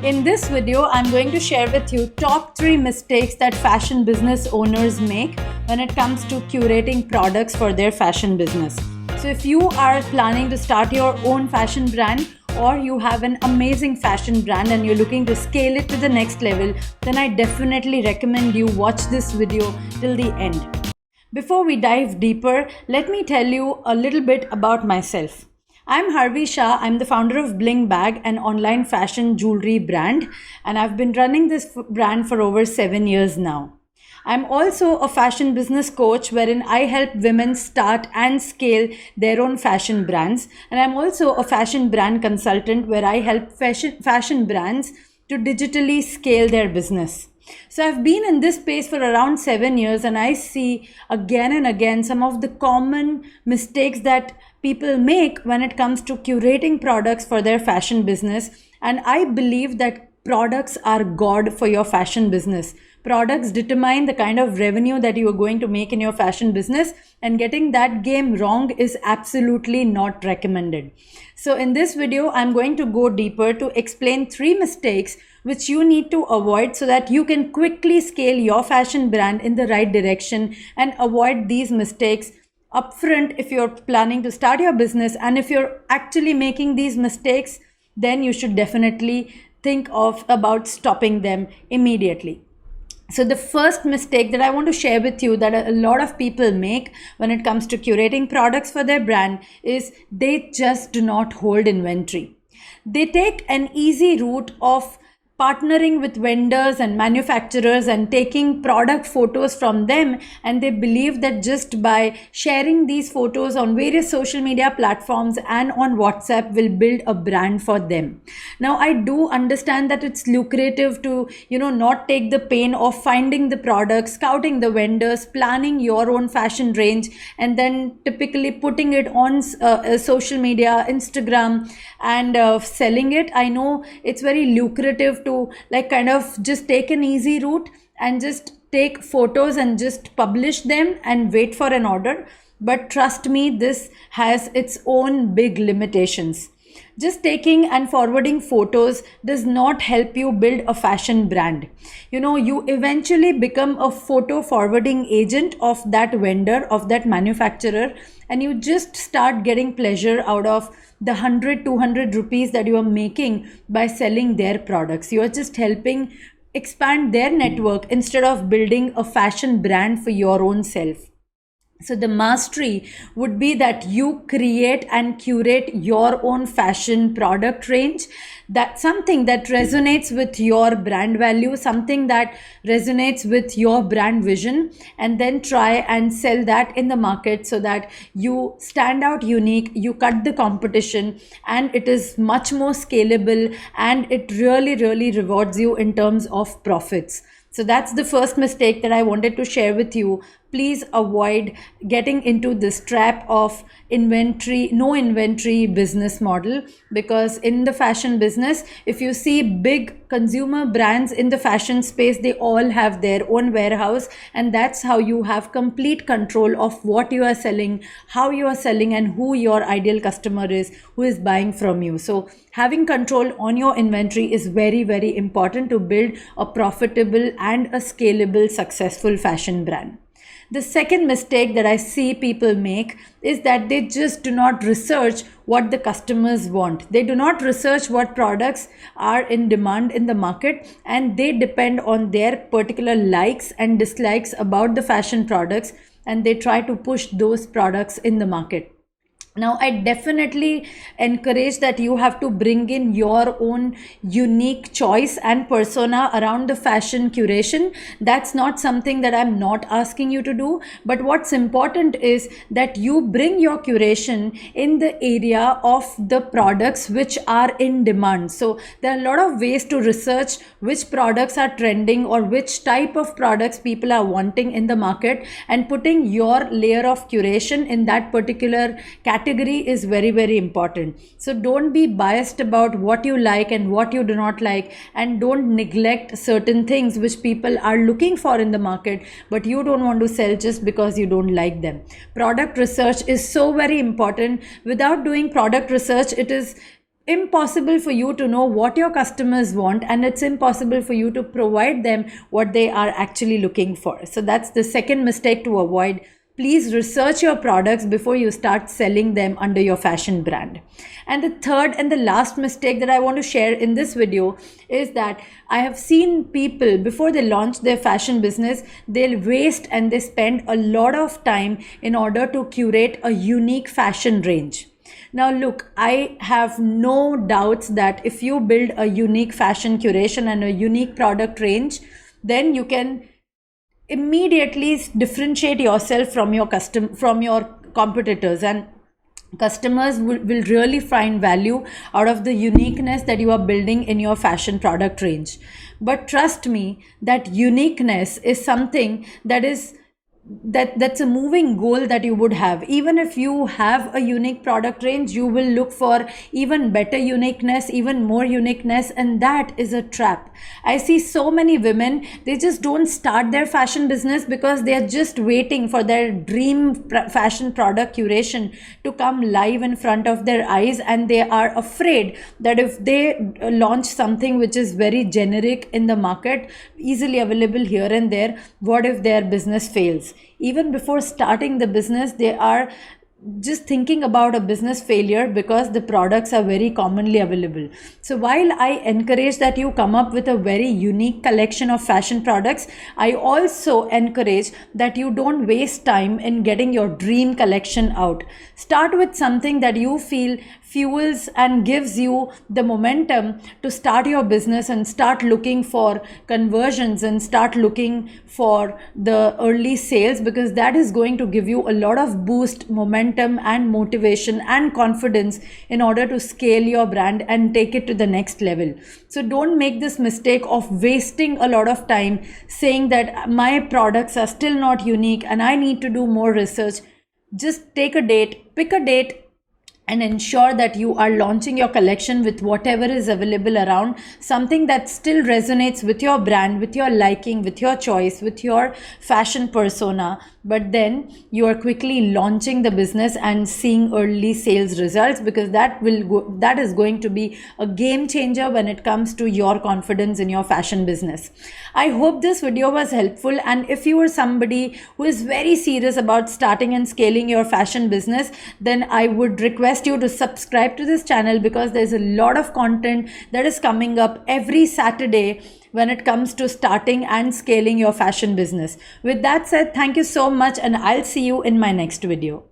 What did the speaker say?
In this video, I'm going to share with you top 3 mistakes that fashion business owners make when it comes to curating products for their fashion business. So if you are planning to start your own fashion brand, or you have an amazing fashion brand and you're looking to scale it to the next level, then I definitely recommend you watch this video till the end. Before we dive deeper, let me tell you a little bit about myself. I'm Harvi Shah. I'm the founder of Bling Bag, an online fashion jewelry brand, and I've been running this brand for over 7 years now. I'm also a fashion business coach wherein I help women start and scale their own fashion brands. And I'm also a fashion brand consultant where I help fashion brands to digitally scale their business. So I've been in this space for around 7 years, and I see again and again some of the common mistakes that people make when it comes to curating products for their fashion business. And I believe that products are God for your fashion business. Products determine the kind of revenue that you are going to make in your fashion business, and getting that game wrong is absolutely not recommended. So in this video, I'm going to go deeper to explain 3 mistakes which you need to avoid so that you can quickly scale your fashion brand in the right direction and avoid these mistakes upfront if you're planning to start your business. And if you're actually making these mistakes, then you should definitely think about stopping them immediately. So the first mistake that I want to share with you that a lot of people make when it comes to curating products for their brand is they just do not hold inventory. They take an easy route of partnering with vendors and manufacturers and taking product photos from them, and they believe that just by sharing these photos on various social media platforms and on WhatsApp will build a brand for them. Now I do understand that it's lucrative to not take the pain of finding the products, scouting the vendors, planning your own fashion range, and then typically putting it on social media, Instagram, and selling it. I know it's very lucrative to kind of just take an easy route and just take photos and just publish them and wait for an order. But trust me, this has its own big limitations. Just taking and forwarding photos does not help you build a fashion brand. You eventually become a photo forwarding agent of that vendor, of that manufacturer, and you just start getting pleasure out of the 100-200 rupees that you are making by selling their products. You are just helping expand their network instead of building a fashion brand for your own self. So the mastery would be that you create and curate your own fashion product range. That's something that resonates with your brand value, something that resonates with your brand vision, and then try and sell that in the market so that you stand out unique, you cut the competition, and it is much more scalable, and it really, really rewards you in terms of profits. So that's the first mistake that I wanted to share with you. Please avoid getting into this trap of no inventory business model, because in the fashion business, if you see big consumer brands in the fashion space, they all have their own warehouse, and that's how you have complete control of what you are selling, how you are selling, and who your ideal customer is, who is buying from you. So having control on your inventory is very, very important to build a profitable and a scalable, successful fashion brand. The second mistake that I see people make is that they just do not research what the customers want. They do not research what products are in demand in the market, and they depend on their particular likes and dislikes about the fashion products, and they try to push those products in the market. Now, I definitely encourage that you have to bring in your own unique choice and persona around the fashion curation. That's not something that I'm not asking you to do. But what's important is that you bring your curation in the area of the products which are in demand. So there are a lot of ways to research which products are trending or which type of products people are wanting in the market, and putting your layer of curation in that particular category is very, very important. So don't be biased about what you like and what you do not like, and don't neglect certain things which people are looking for in the market, but you don't want to sell just because you don't like them. Product research is so very important. Without doing product research, it is impossible for you to know what your customers want, and it's impossible for you to provide them what they are actually looking for. So that's the second mistake to avoid. Please research your products before you start selling them under your fashion brand. And the third and the last mistake that I want to share in this video is that I have seen people, before they launch their fashion business, they'll waste and they spend a lot of time in order to curate a unique fashion range. Now look, I have no doubts that if you build a unique fashion curation and a unique product range, then you can immediately differentiate yourself from your competitors, and customers will really find value out of the uniqueness that you are building in your fashion product range. But trust me, that uniqueness is something that's a moving goal that you would have. Even if you have a unique product range, you will look for even better uniqueness, even more uniqueness, and that is a trap. I see so many women, they just don't start their fashion business because they are just waiting for their dream fashion product curation to come live in front of their eyes, and they are afraid that if they launch something which is very generic in the market, easily available here and there, what if their business fails? Even before starting the business, they are just thinking about a business failure because the products are very commonly available. So while I encourage that you come up with a very unique collection of fashion products, I also encourage that you don't waste time in getting your dream collection out. Start with something that you feel fuels and gives you the momentum to start your business, and start looking for conversions and start looking for the early sales, because that is going to give you a lot of boost, momentum and motivation and confidence in order to scale your brand and take it to the next level. So don't make this mistake of wasting a lot of time saying that my products are still not unique and I need to do more research. Just take a date, pick a date, and ensure that you are launching your collection with whatever is available around, something that still resonates with your brand, with your liking, with your choice, with your fashion persona. But then you are quickly launching the business and seeing early sales results, because that is going to be a game changer when it comes to your confidence in your fashion business. I hope this video was helpful, and if you are somebody who is very serious about starting and scaling your fashion business, then I would request you to subscribe to this channel, because there's a lot of content that is coming up every Saturday when it comes to starting and scaling your fashion business. With that said, thank you so much, and I'll see you in my next video.